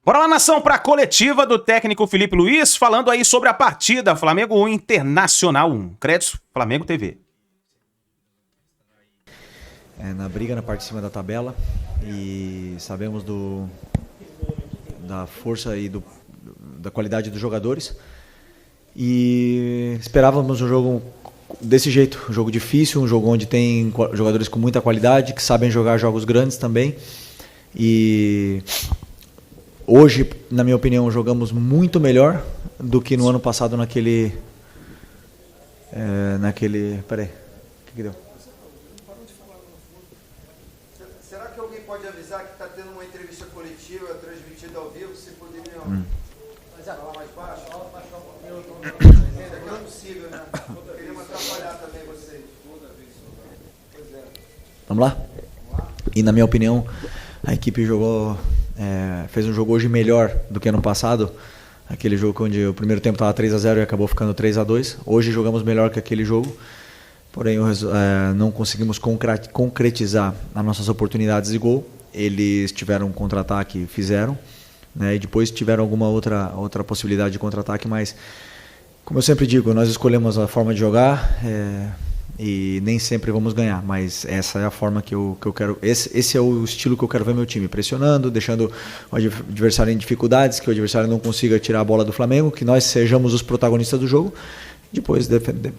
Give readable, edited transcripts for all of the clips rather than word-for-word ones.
Bora lá, nação, para a coletiva do técnico Felipe Luiz, falando aí sobre a partida Flamengo 1 Internacional 1. Créditos, Flamengo TV. Na briga na parte de cima da tabela e sabemos da força e da qualidade dos jogadores e esperávamos um jogo desse jeito, um jogo difícil, um jogo onde tem jogadores com muita qualidade, que sabem jogar jogos grandes também. E hoje, na minha opinião, jogamos muito melhor do que no ano passado naquele... Peraí, o que deu? Será que alguém pode avisar que está tendo uma entrevista coletiva transmitida ao vivo? Se poderiam falar mais baixo? Isso aqui é possível, né? Queremos atrapalhar também vocês. Vamos lá? E na minha opinião, a equipe fez um jogo hoje melhor do que ano passado. Aquele jogo onde o primeiro tempo estava 3-0 e acabou ficando 3-2. Hoje jogamos melhor que aquele jogo. Porém, não conseguimos concretizar as nossas oportunidades de gol. Eles tiveram um contra-ataque, fizeram, né? E depois tiveram alguma outra possibilidade de contra-ataque, mas, como eu sempre digo, nós escolhemos a forma de jogar e nem sempre vamos ganhar, mas essa é a forma que eu quero. Esse é o estilo que eu quero ver meu time, pressionando, deixando o adversário em dificuldades, que o adversário não consiga tirar a bola do Flamengo, que nós sejamos os protagonistas do jogo. Depois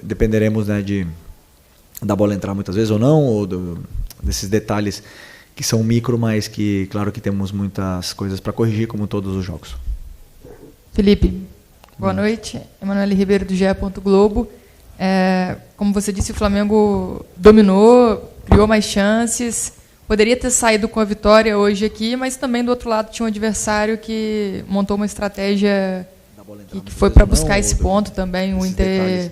dependeremos, né, da bola entrar muitas vezes ou não, ou desses detalhes que são micro, mas que, claro, que temos muitas coisas para corrigir, como todos os jogos. Felipe, boa noite. Emanuele Ribeiro, do GE. Globo. Como você disse, o Flamengo dominou, criou mais chances, poderia ter saído com a vitória hoje aqui, mas também do outro lado tinha um adversário que montou uma estratégia que foi para buscar esse ponto também. O Inter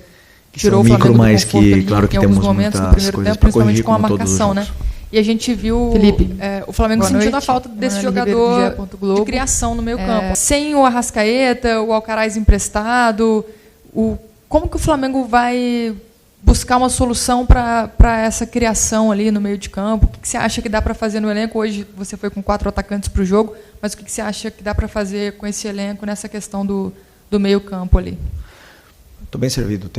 tirou o Flamengo do conforto ali, claro, que em alguns momentos no primeiro tempo, principalmente com a marcação, né? E a gente viu, Felipe, o Flamengo sentindo a falta desse jogador de criação no meio campo. Sem o Arrascaeta, o Alcaraz emprestado, como que o Flamengo vai buscar uma solução para essa criação ali no meio de campo? O que você acha que dá para fazer no elenco? Hoje você foi com 4 atacantes para o jogo, mas o que você acha que dá para fazer com esse elenco nessa questão do meio campo ali? Estou bem servido,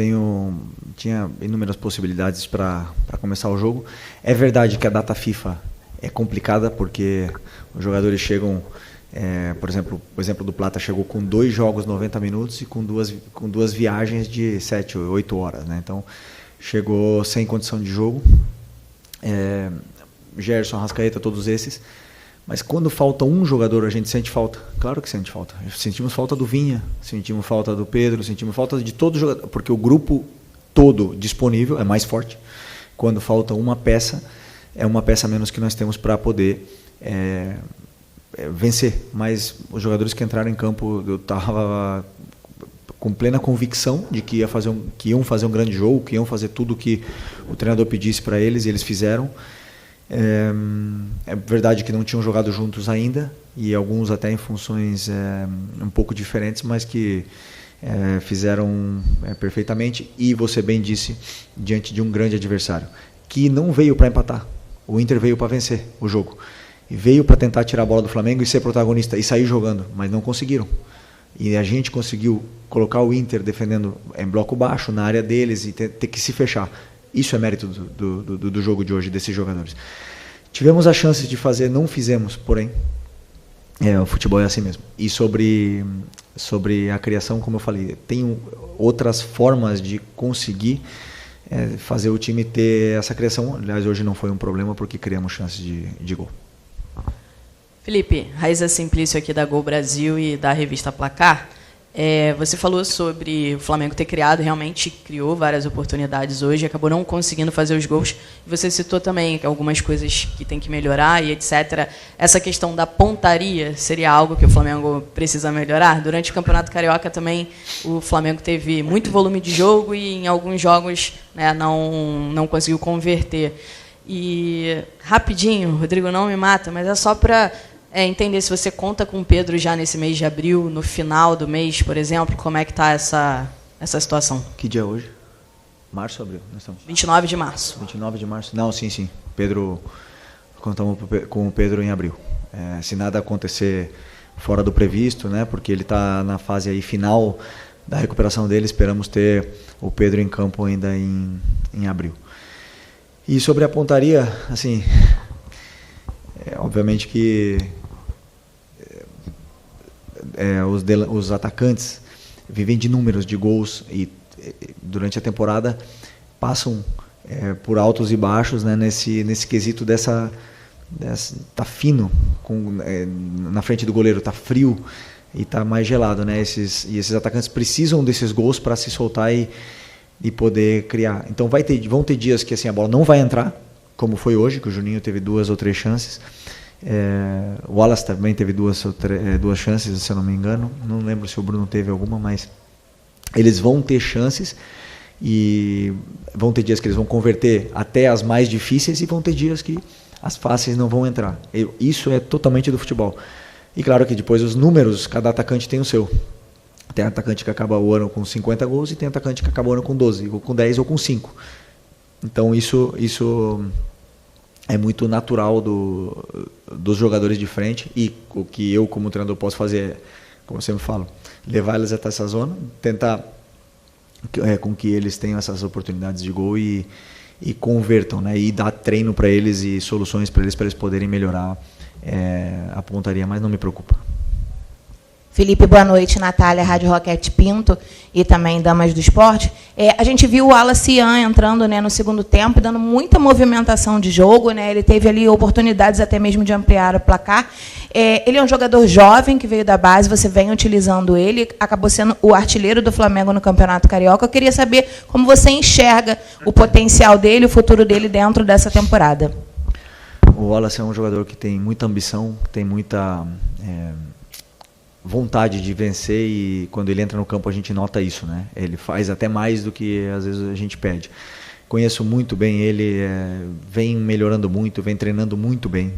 tinha inúmeras possibilidades para começar o jogo. É verdade que a data FIFA é complicada, porque os jogadores chegam, por exemplo, o exemplo do Plata chegou com 2 jogos 90 minutos e com duas viagens de 7 ou 8 horas, né? Então chegou sem condição de jogo. Gerson, Arrascaeta, todos esses. Mas quando falta um jogador, a gente sente falta. Claro que sente falta. Sentimos falta do Vinha, sentimos falta do Pedro, sentimos falta de todos os jogadores, porque o grupo todo disponível é mais forte. Quando falta uma peça, é uma peça a menos que nós temos para poder vencer. Mas os jogadores que entraram em campo, eu estava com plena convicção de que iam fazer um grande jogo, que iam fazer tudo o que o treinador pedisse para eles, e eles fizeram. É verdade que não tinham jogado juntos ainda, e alguns até em funções um pouco diferentes, mas que fizeram perfeitamente. E você bem disse, diante de um grande adversário que não veio para empatar. O Inter veio para vencer o jogo e veio para tentar tirar a bola do Flamengo e ser protagonista e sair jogando, mas não conseguiram. E a gente conseguiu colocar o Inter defendendo em bloco baixo na área deles e ter que se fechar. Isso é mérito do jogo de hoje, desses jogadores. Tivemos a chance de fazer, não fizemos, porém, o futebol é assim mesmo. E sobre a criação, como eu falei, tem outras formas de conseguir fazer o time ter essa criação. Aliás, hoje não foi um problema, porque criamos chances de gol. Felipe, Raíza Simplício aqui da Gol Brasil e da revista Placar. Você falou sobre o Flamengo ter realmente criou várias oportunidades hoje, acabou não conseguindo fazer os gols. Você citou também algumas coisas que tem que melhorar e etc. Essa questão da pontaria seria algo que o Flamengo precisa melhorar? Durante o Campeonato Carioca também o Flamengo teve muito volume de jogo e em alguns jogos, né, não conseguiu converter. E rapidinho, Rodrigo, não me mata, mas é só para entender se você conta com o Pedro já nesse mês de abril, no final do mês, por exemplo, como é que está essa situação? Que dia é hoje? Março ou abril? Nós estamos 29 de março. 29 de março? Não, sim. Pedro, contamos com o Pedro em abril. Se nada acontecer fora do previsto, né? Porque ele está na fase aí final da recuperação dele. Esperamos ter o Pedro em campo ainda em abril. E sobre a pontaria, assim, obviamente que os atacantes vivem de números de gols e durante a temporada passam por altos e baixos, né, nesse quesito tá fino na frente do goleiro, tá frio e tá mais gelado, né? Esses atacantes precisam desses gols para se soltar e poder criar. Então vão ter dias que assim a bola não vai entrar, como foi hoje, que o Juninho teve 2 ou 3 chances. O Wallace também teve 2 chances, se eu não me engano. Não lembro se o Bruno teve alguma, mas eles vão ter chances e vão ter dias que eles vão converter até as mais difíceis e vão ter dias que as fáceis não vão entrar. Isso é totalmente do futebol. E claro que depois os números, cada atacante tem o seu. Tem atacante que acaba o ano com 50 gols e tem atacante que acaba o ano com 12, ou com 10 ou com 5. Então isso é muito natural dos jogadores de frente, e o que eu como treinador posso fazer é, como eu sempre falo, levar eles até essa zona, tentar com que eles tenham essas oportunidades de gol e convertam, né? E dar treino para eles e soluções para eles poderem melhorar a pontaria, mas não me preocupa. Felipe, boa noite. Natália, Rádio Roquete Pinto e também Damas do Esporte. A gente viu o Wallace entrando, né, no segundo tempo, dando muita movimentação de jogo, né? Ele teve ali oportunidades até mesmo de ampliar o placar. Ele é um jogador jovem que veio da base, você vem utilizando ele, acabou sendo o artilheiro do Flamengo no Campeonato Carioca. Eu queria saber como você enxerga o potencial dele, o futuro dele dentro dessa temporada. O Wallace é um jogador que tem muita ambição, tem muita vontade de vencer, e quando ele entra no campo a gente nota isso, né? Ele faz até mais do que às vezes a gente pede. Conheço muito bem ele, vem melhorando muito, vem treinando muito bem,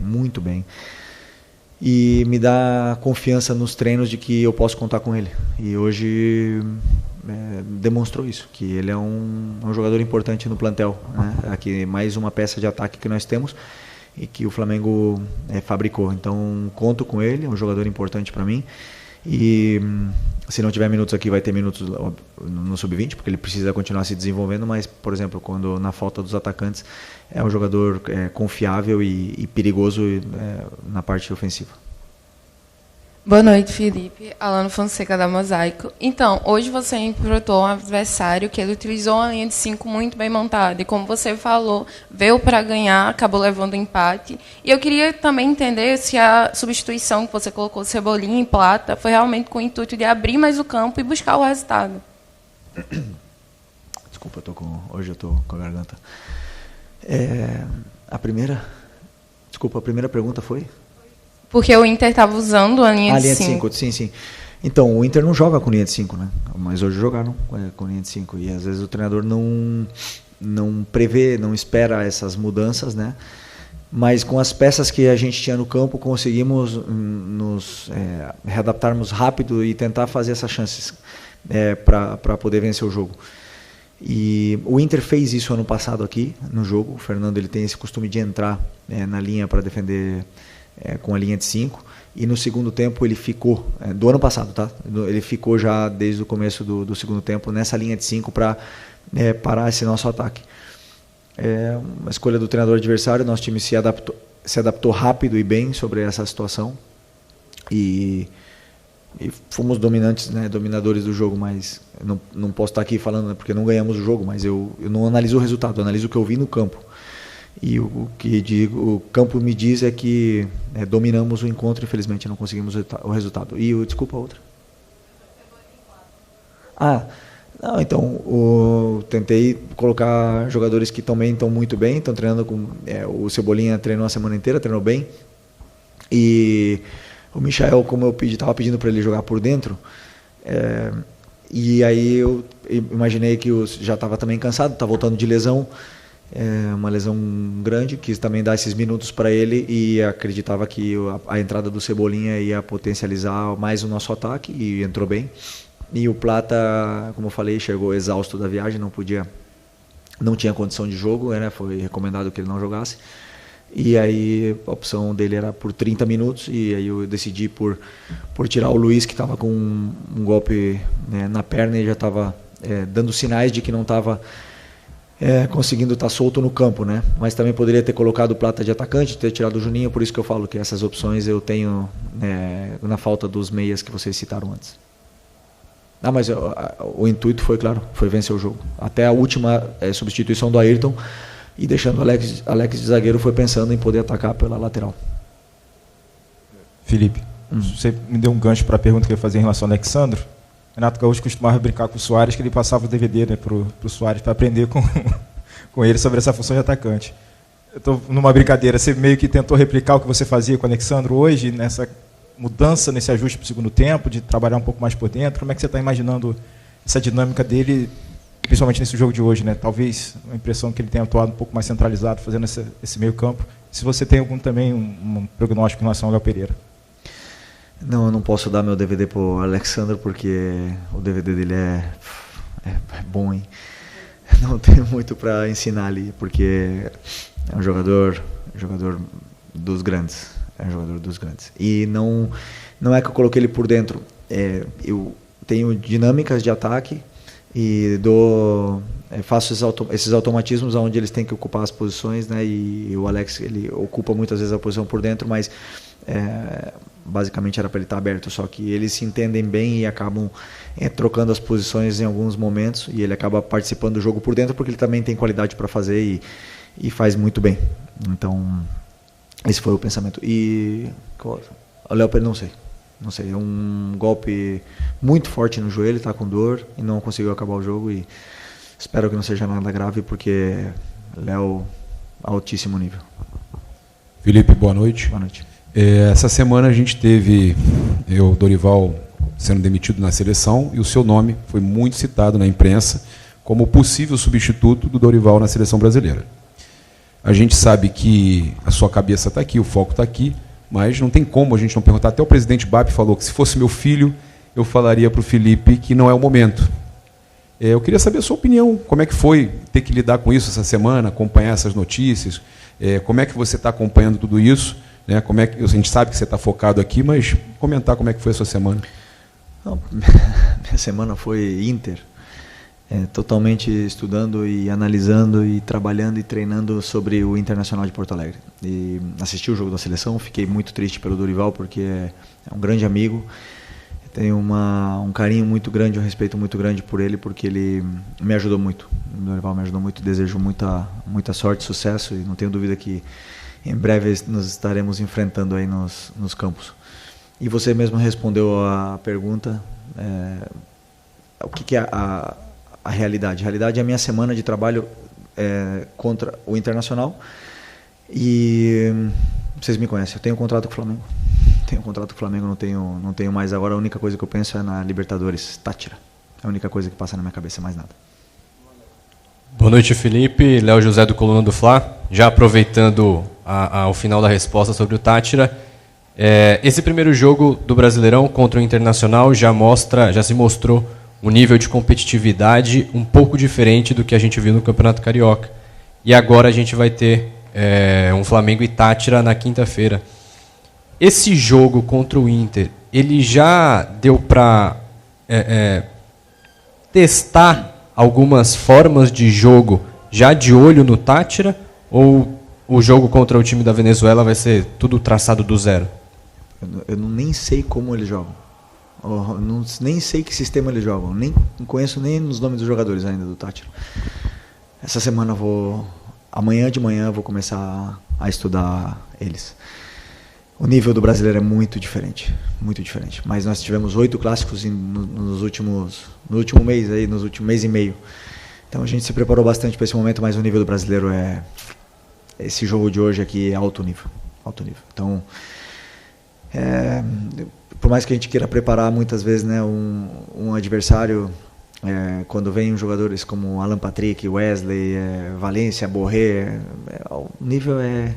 e me dá confiança nos treinos de que eu posso contar com ele. E hoje demonstrou isso, que ele é um jogador importante no plantel, né? Aqui mais uma peça de ataque que nós temos e que o Flamengo fabricou. Então conto com ele, é um jogador importante para mim, e se não tiver minutos aqui vai ter minutos no Sub-20, porque ele precisa continuar se desenvolvendo, mas por exemplo, quando na falta dos atacantes, é um jogador confiável e perigoso na parte ofensiva. Boa noite, Felipe. Alano Fonseca, da Mosaico. Então, hoje você enfrentou um adversário que ele utilizou uma linha de 5 muito bem montada. E como você falou, veio para ganhar, acabou levando o empate. E eu queria também entender se a substituição que você colocou Cebolinha em Plata foi realmente com o intuito de abrir mais o campo e buscar o resultado. Desculpa, hoje eu estou com a garganta. A primeira pergunta foi? Porque o Inter estava usando a linha de 5. Sim. Então, o Inter não joga com linha de 5, né? Mas hoje jogaram com linha de 5. E às vezes o treinador não prevê, não espera essas mudanças, né? Mas com as peças que a gente tinha no campo, conseguimos nos readaptarmos rápido e tentar fazer essas chances para poder vencer o jogo. E o Inter fez isso ano passado aqui no jogo. O Fernando ele tem esse costume de entrar na linha para defender com a linha de 5, e no segundo tempo ele ficou, do ano passado, tá? Ele ficou já desde o começo do segundo tempo nessa linha de 5 para parar esse nosso ataque. Uma escolha do treinador adversário, nosso time se adaptou rápido e bem sobre essa situação, e fomos dominantes, né, dominadores do jogo, mas não posso estar aqui falando, né, porque não ganhamos o jogo, mas eu não analiso o resultado, eu analiso o que eu vi no campo. E o que o campo me diz é que dominamos o encontro, infelizmente não conseguimos o resultado. E desculpa a outra. Não, então tentei colocar jogadores que também estão muito bem, estão treinando com o Cebolinha treinou a semana inteira, treinou bem. E o Michael, como eu estava pedindo para ele jogar por dentro, e aí eu imaginei que já estava também cansado, estava voltando de lesão. Uma lesão grande, quis também dar esses minutos para ele, e acreditava que a entrada do Cebolinha ia potencializar mais o nosso ataque, e entrou bem. E o Plata, como eu falei, chegou exausto da viagem, não tinha condição de jogo, foi recomendado que ele não jogasse, E aí a opção dele era por 30 minutos, e aí eu decidi por tirar o Luiz, que estava com um golpe, né, na perna, e já estava dando sinais de que não estava conseguindo estar solto no campo, né? Mas também poderia ter colocado o Plata de atacante, ter tirado o Juninho, por isso que eu falo que essas opções eu tenho na falta dos meias que vocês citaram antes. Mas o intuito foi, claro, foi vencer o jogo. Até a última substituição do Ayrton, e deixando o Alex de zagueiro, foi pensando em poder atacar pela lateral. Felipe, você me deu um gancho para a pergunta que eu ia fazer em relação ao Alexandro. Renato Gaúcho costumava brincar com o Soares, que ele passava o DVD, né, para o Soares, para aprender com ele sobre essa função de atacante. Eu estou numa brincadeira, você meio que tentou replicar o que você fazia com o Alexandro hoje, nessa mudança, nesse ajuste para o segundo tempo, de trabalhar um pouco mais por dentro. Como é que você está imaginando essa dinâmica dele, principalmente nesse jogo de hoje, né? Talvez a impressão que ele tenha atuado um pouco mais centralizado, fazendo esse meio campo. Se você tem algum também um prognóstico em relação ao Léo Pereira. Não, eu não posso dar meu DVD pro Alexandre, porque o DVD dele é bom, hein? Não tenho muito para ensinar ali, porque é um jogador dos grandes. É um jogador dos grandes. E não é que eu coloquei ele por dentro. Eu tenho dinâmicas de ataque e faço esses automatismos onde eles têm que ocupar as posições, né? E o Alex, ele ocupa muitas vezes a posição por dentro, mas basicamente era para ele estar aberto, só que eles se entendem bem e acabam trocando as posições em alguns momentos, e ele acaba participando do jogo por dentro porque ele também tem qualidade para fazer e faz muito bem. Então esse foi o pensamento. E o Léo Pereira, não sei, é um golpe muito forte no joelho, está com dor e não conseguiu acabar o jogo, e espero que não seja nada grave, porque Léo, altíssimo nível. Felipe, boa noite. Boa noite. Essa semana a gente teve o Dorival sendo demitido na seleção, e o seu nome foi muito citado na imprensa como possível substituto do Dorival na seleção brasileira. A gente sabe que a sua cabeça está aqui, o foco está aqui, mas não tem como a gente não perguntar. Até o presidente Bap falou que se fosse meu filho, eu falaria para o Felipe que não é o momento. Eu queria saber a sua opinião, como é que foi ter que lidar com isso essa semana, acompanhar essas notícias, como é que você está acompanhando tudo isso, né? Como é que, a gente sabe que você está focado aqui, mas comentar como é que foi a sua semana. Não, minha semana foi Inter, totalmente estudando e analisando e trabalhando e treinando sobre o Internacional de Porto Alegre. E assisti o jogo da seleção, fiquei muito triste pelo Dorival, porque é um grande amigo, tenho um carinho muito grande, um respeito muito grande por ele, porque ele me ajudou muito. O Dorival me ajudou muito, desejo muita sorte, sucesso, e não tenho dúvida que em breve nos estaremos enfrentando aí nos campos. E você mesmo respondeu a pergunta, o que é a realidade? A realidade é a minha semana de trabalho contra o Internacional, e vocês me conhecem, eu tenho um contrato com o Flamengo. Não tenho mais agora. A única coisa que eu penso é na Libertadores, Tátira. É a única coisa que passa na minha cabeça, mais nada. Boa noite, Felipe. Léo José do Coluna do Fla. Já aproveitando o final da resposta sobre o Tátira, esse primeiro jogo do Brasileirão contra o Internacional já se mostrou um nível de competitividade um pouco diferente do que a gente viu no Campeonato Carioca. E agora a gente vai ter um Flamengo e Tátira na quinta-feira. Esse jogo contra o Inter, ele já deu para testar algumas formas de jogo já de olho no Tátira, ou o jogo contra o time da Venezuela vai ser tudo traçado do zero? Eu nem sei como eles jogam. Nem sei que sistema eles jogam. Não conheço nem os nomes dos jogadores ainda do Tátira. Essa semana amanhã de manhã eu vou começar a estudar eles. O nível do brasileiro é muito diferente, mas nós tivemos 8 clássicos no último mês, nos últimos mês e meio. Então a gente se preparou bastante para esse momento, mas o nível do brasileiro esse jogo de hoje aqui é alto nível. Então, por mais que a gente queira preparar muitas vezes, né, um adversário, quando vem jogadores como Alan Patrick, Wesley, Valência, Borré, o nível é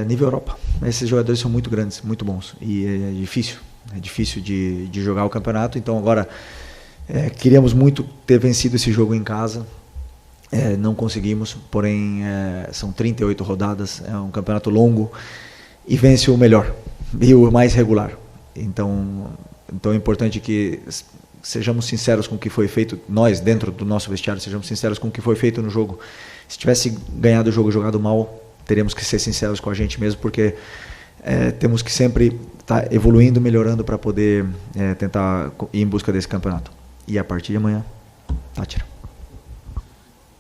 nível Europa. Esses jogadores são muito grandes, muito bons, e é difícil de jogar o campeonato. Então agora queríamos muito ter vencido esse jogo em casa, Não conseguimos, porém são 38 rodadas, é um campeonato longo e vence o melhor e o mais regular. Então é importante que sejamos sinceros com o que foi feito, nós dentro do nosso vestiário, sejamos sinceros com o que foi feito no jogo. Se tivesse ganhado o jogo, jogado mal, teríamos que ser sinceros com a gente mesmo, porque temos que sempre estar evoluindo, melhorando para poder tentar ir em busca desse campeonato. E a partir de amanhã, Tátira.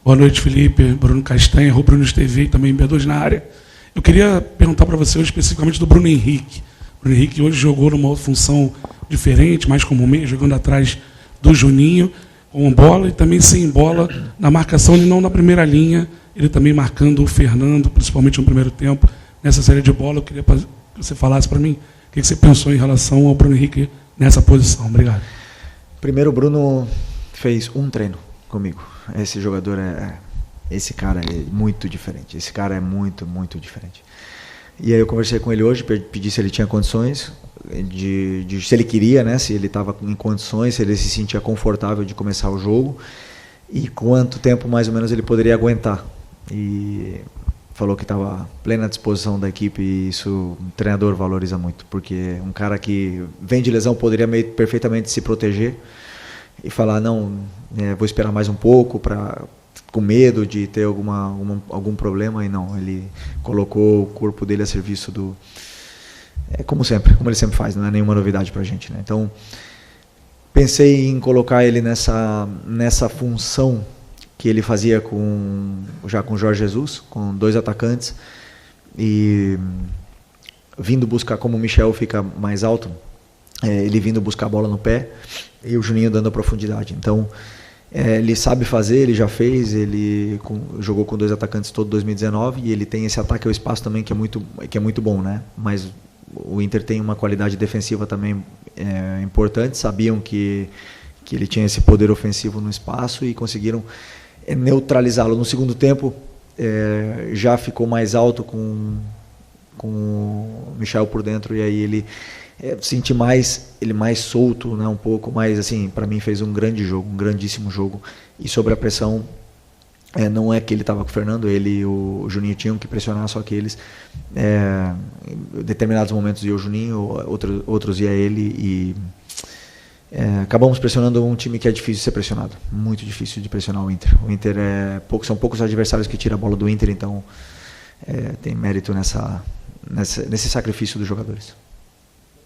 Boa noite, Felipe. Bruno Castanha, Rubro News TV e também B2 na área. Eu queria perguntar para você especificamente do Bruno Henrique. O Bruno Henrique hoje jogou numa função diferente, mais como meio, jogando atrás do Juninho, com bola e também sem bola na marcação, e não na primeira linha, ele também marcando o Fernando, principalmente no primeiro tempo, nessa série de bola. Eu queria que você falasse para mim o que você pensou em relação ao Bruno Henrique nessa posição. Obrigado. Primeiro, o Bruno fez um treino comigo. Esse jogador esse cara é muito diferente. Esse cara é muito, muito diferente. E aí eu conversei com ele hoje, pedi se ele tinha condições, se ele queria, né, se ele estava em condições, se ele se sentia confortável de começar o jogo e quanto tempo mais ou menos ele poderia aguentar. E falou que estava plena disposição da equipe, e isso o treinador valoriza muito, porque um cara que vem de lesão poderia perfeitamente se proteger e falar, não, vou esperar mais um pouco com medo de ter algum problema, e não, ele colocou o corpo dele a serviço como sempre, como ele sempre faz, não é nenhuma novidade para a gente, né? Então, pensei em colocar ele nessa função que ele fazia já com o Jorge Jesus, com 2 atacantes, e vindo buscar, como o Michel fica mais alto, ele vindo buscar a bola no pé, e o Juninho dando a profundidade. Então, ele sabe fazer, ele já fez, ele jogou com 2 atacantes todo 2019, e ele tem esse ataque ao espaço também que é muito bom, né? Mas o Inter tem uma qualidade defensiva também importante, sabiam que ele tinha esse poder ofensivo no espaço e conseguiram neutralizá-lo. No segundo tempo, já ficou mais alto com o Michel por dentro, e aí ele senti ele mais solto, né, um pouco mais, assim, para mim fez um grande jogo, um grandíssimo jogo, e sobre a pressão, não é que ele estava com o Fernando, ele e o Juninho tinham que pressionar, só que eles, em determinados momentos ia o Juninho, outros ia ele, e acabamos pressionando um time que é difícil de ser pressionado, muito difícil de pressionar o Inter. O Inter são poucos adversários que tiram a bola do Inter, então tem mérito nesse sacrifício dos jogadores.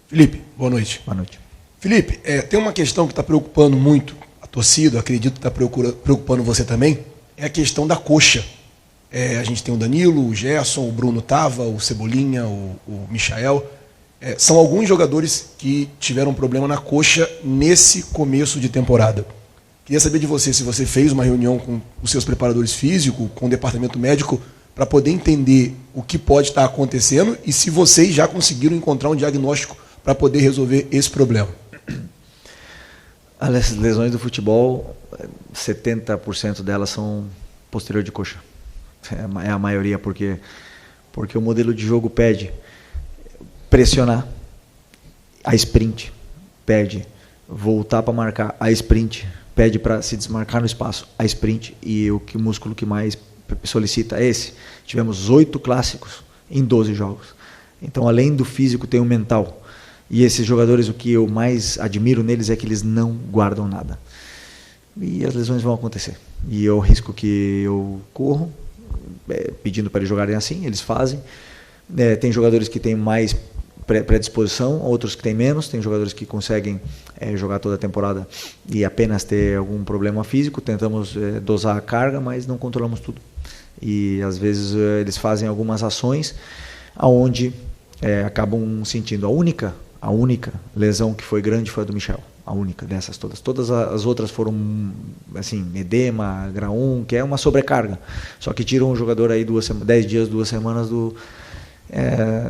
Felipe, boa noite. Boa noite. Felipe, tem uma questão que está preocupando muito a torcida, acredito que está preocupando você também, é a questão da coxa. A gente tem o Danilo, o Gerson, o Bruno Tava, o Cebolinha, o Michael. São alguns jogadores que tiveram problema na coxa nesse começo de temporada. Queria saber de você se você fez uma reunião com os seus preparadores físicos, com o departamento médico, para poder entender o que pode estar acontecendo e se vocês já conseguiram encontrar um diagnóstico para poder resolver esse problema. As lesões do futebol, 70% delas são posterior de coxa. É a maioria, porque o modelo de jogo pede pressionar, a sprint, pede voltar para marcar, a sprint, pede para se desmarcar no espaço, a sprint, e o músculo que mais solicita é esse. Tivemos 8 clássicos em 12 jogos. Então, além do físico, tem o mental. E esses jogadores, o que eu mais admiro neles é que eles não guardam nada. E as lesões vão acontecer. E é o risco que eu corro, pedindo para eles jogarem assim, eles fazem. Tem jogadores que têm mais predisposição, outros que têm menos. Tem jogadores que conseguem jogar toda a temporada e apenas ter algum problema físico. Tentamos dosar a carga, mas não controlamos tudo. E às vezes eles fazem algumas ações aonde acabam sentindo. A única lesão que foi grande foi a do Michel. A única dessas todas. Todas as outras foram, assim, edema, grau 1, que é uma sobrecarga. Só que tiram o jogador aí 10 dias, 2 semanas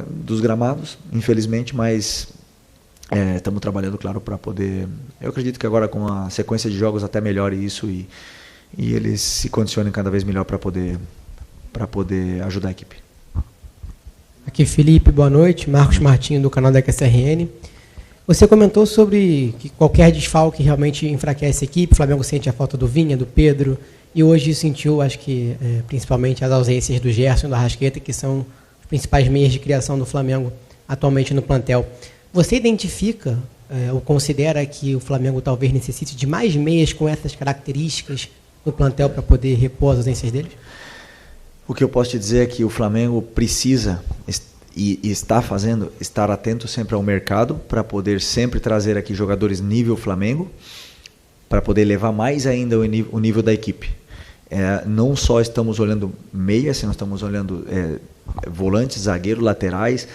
dos gramados, infelizmente, mas estamos trabalhando, claro, para poder... Eu acredito que agora com a sequência de jogos até melhore isso e eles se condicionem cada vez melhor para poder ajudar a equipe. Aqui Felipe, boa noite. Marcos Martinho do canal da QSRN. Você comentou sobre que qualquer desfalque realmente enfraquece a equipe. O Flamengo sente a falta do Vinha, do Pedro E hoje sentiu, acho que principalmente as ausências do Gerson e do Arrascaeta, que são os principais meios de criação do Flamengo atualmente no plantel. Você identifica ou considera que o Flamengo talvez necessite de mais meias com essas características no plantel para poder repor as ausências deles? O que eu posso te dizer é que o Flamengo precisa e está fazendo, estar atento sempre ao mercado para poder sempre trazer aqui jogadores nível Flamengo, para poder levar mais ainda o nível da equipe. Não só estamos olhando meias, nós estamos olhando volantes, zagueiros, laterais,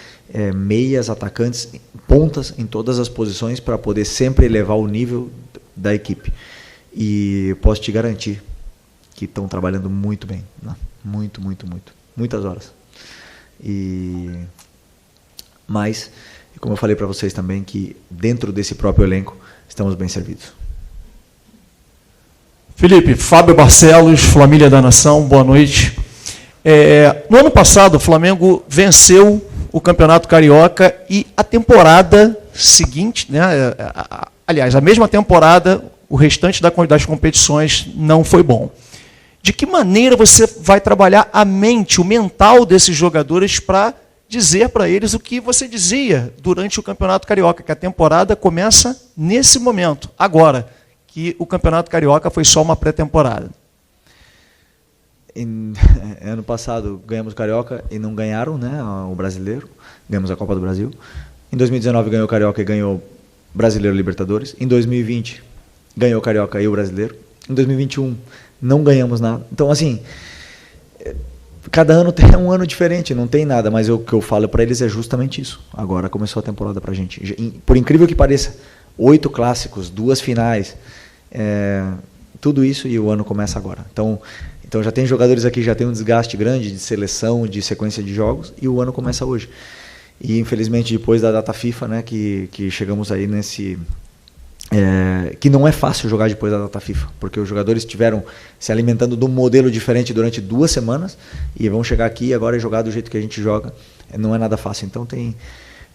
meias, atacantes, pontas em todas as posições para poder sempre elevar o nível da equipe. E posso te garantir que estão trabalhando muito bem, né? Muito. Muitas horas. Mas, como eu falei para vocês também, que dentro desse próprio elenco estamos bem servidos. Felipe, Fábio Barcelos, Família da Nação, boa noite. No ano passado, o Flamengo venceu o Campeonato Carioca e a temporada seguinte, né, aliás, a mesma temporada, o restante das competições não foi bom. De que maneira você vai trabalhar a mente, o mental desses jogadores para dizer para eles o que você dizia durante o Campeonato Carioca, que a temporada começa nesse momento, agora, que o Campeonato Carioca foi só uma pré-temporada? Ano passado ganhamos o Carioca e não ganharam, né, o Brasileiro, ganhamos a Copa do Brasil. Em 2019 ganhou o Carioca e ganhou o Brasileiro e Libertadores. Em 2020 ganhou o Carioca e o Brasileiro. Em 2021 não ganhamos nada. Então, assim, cada ano tem um ano diferente, não tem nada, mas o que eu falo para eles é justamente isso. Agora começou a temporada pra gente. Por incrível que pareça, 8 clássicos, 2 finais, tudo isso, e o ano começa agora. Então já tem jogadores aqui, já tem um desgaste grande de seleção, de sequência de jogos, e o ano começa hoje. E infelizmente depois da data FIFA, né, que chegamos aí nesse... que não é fácil jogar depois da data FIFA, porque os jogadores estiveram se alimentando de um modelo diferente durante 2 semanas e vão chegar aqui agora e jogar do jeito que a gente joga. Não é nada fácil. Então tem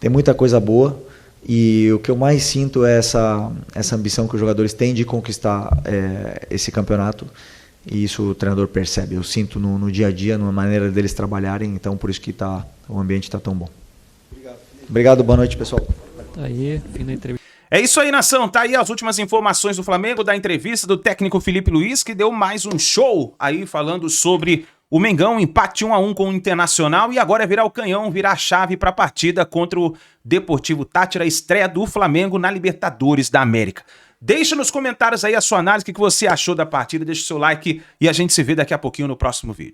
muita coisa boa, e o que eu mais sinto é essa ambição que os jogadores têm de conquistar esse campeonato, e isso o treinador percebe. Eu sinto no dia a dia, na maneira deles trabalharem, então por isso que o ambiente está tão bom. Obrigado, boa noite, pessoal. Aí, fim da entrevista. É isso aí, nação. Tá aí as últimas informações do Flamengo, da entrevista do técnico Filipe Luiz, que deu mais um show aí falando sobre o Mengão, empate 1-1 com o Internacional, e agora é virar o canhão, virar a chave para a partida contra o Deportivo Táchira, estreia do Flamengo na Libertadores da América. Deixa nos comentários aí a sua análise, o que você achou da partida, deixa o seu like e a gente se vê daqui a pouquinho no próximo vídeo.